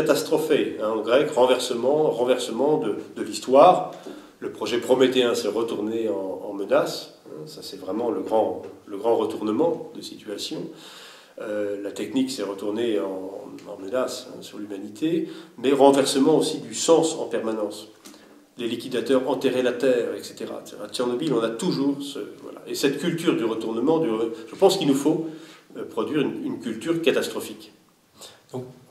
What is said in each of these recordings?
catastrophé, hein, en grec, renversement de l'histoire. Le projet prométhéen s'est retourné en menace. Hein, ça, c'est vraiment le grand retournement de situation. La technique s'est retournée en menace, hein, sur l'humanité, mais renversement aussi du sens en permanence. Les liquidateurs enterraient la terre, etc. À Tchernobyl, on a toujours ce... Voilà. Et cette culture du retournement, je pense qu'il nous faut produire une culture catastrophique.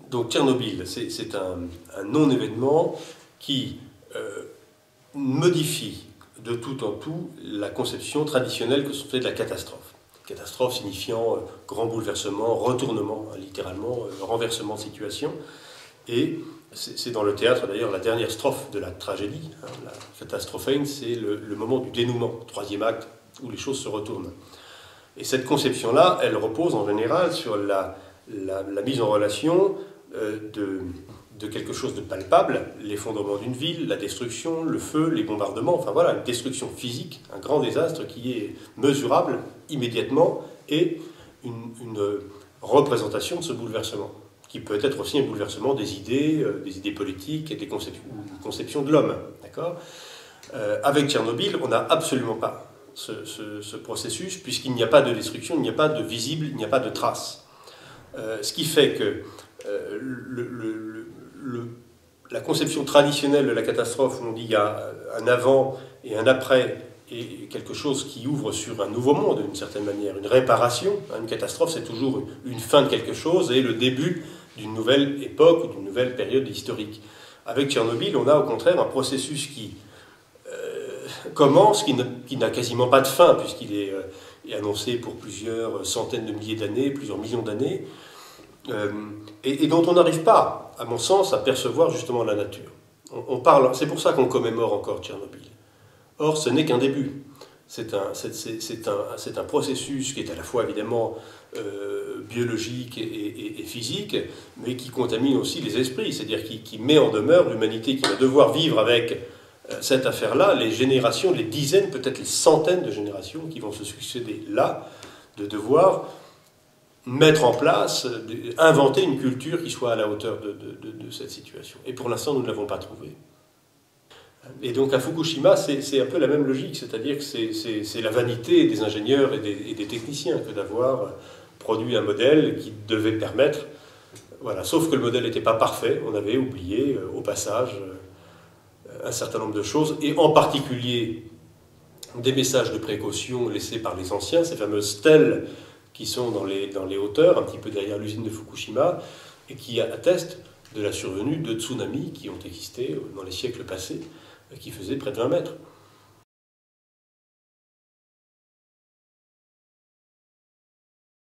Donc Tchernobyl, c'est un non-événement qui modifie de tout en tout la conception traditionnelle que sont fait de la catastrophe. Catastrophe signifiant grand bouleversement, retournement, hein, littéralement, renversement de situation. Et c'est dans le théâtre, d'ailleurs, la dernière strophe de la tragédie. Hein, la Katastrophen, c'est le moment du dénouement, le troisième acte, où les choses se retournent. Et cette conception-là, elle repose en général sur la mise en relation de quelque chose de palpable, l'effondrement d'une ville, la destruction, le feu, les bombardements, enfin voilà, une destruction physique, un grand désastre qui est mesurable immédiatement, et une représentation de ce bouleversement, qui peut être aussi un bouleversement des idées politiques et des conceptions de l'homme. D'accord ? Avec Tchernobyl, on n'a absolument pas ce processus, puisqu'il n'y a pas de destruction, il n'y a pas de visible, il n'y a pas de trace. Ce qui fait que la conception traditionnelle de la catastrophe, où on dit qu'il y a un avant et un après, et quelque chose qui ouvre sur un nouveau monde, d'une certaine manière, une réparation. Une catastrophe, c'est toujours une fin de quelque chose et le début d'une nouvelle époque ou d'une nouvelle période historique. Avec Tchernobyl, on a au contraire un processus qui commence, qui n'a quasiment pas de fin, puisqu'il est annoncé pour plusieurs centaines de milliers d'années, plusieurs millions d'années, et dont on n'arrive pas, à mon sens, à percevoir justement la nature. C'est pour ça qu'on commémore encore Tchernobyl. Or, ce n'est qu'un début. C'est un processus qui est à la fois évidemment biologique et physique, mais qui contamine aussi les esprits, c'est-à-dire qui met en demeure l'humanité qui va devoir vivre avec cette affaire-là, les générations, les dizaines, peut-être les centaines de générations qui vont se succéder là, de devoir mettre en place, inventer une culture qui soit à la hauteur de cette situation. Et pour l'instant, nous ne l'avons pas trouvée. Et donc à Fukushima, c'est un peu la même logique, c'est-à-dire que c'est la vanité des ingénieurs et des techniciens que d'avoir produit un modèle qui devait permettre, voilà, sauf que le modèle n'était pas parfait, on avait oublié au passage un certain nombre de choses, et en particulier des messages de précaution laissés par les anciens, ces fameuses stèles qui sont dans les hauteurs, un petit peu derrière l'usine de Fukushima, et qui attestent de la survenue de tsunamis qui ont existé dans les siècles passés, qui faisaient près de 20 mètres.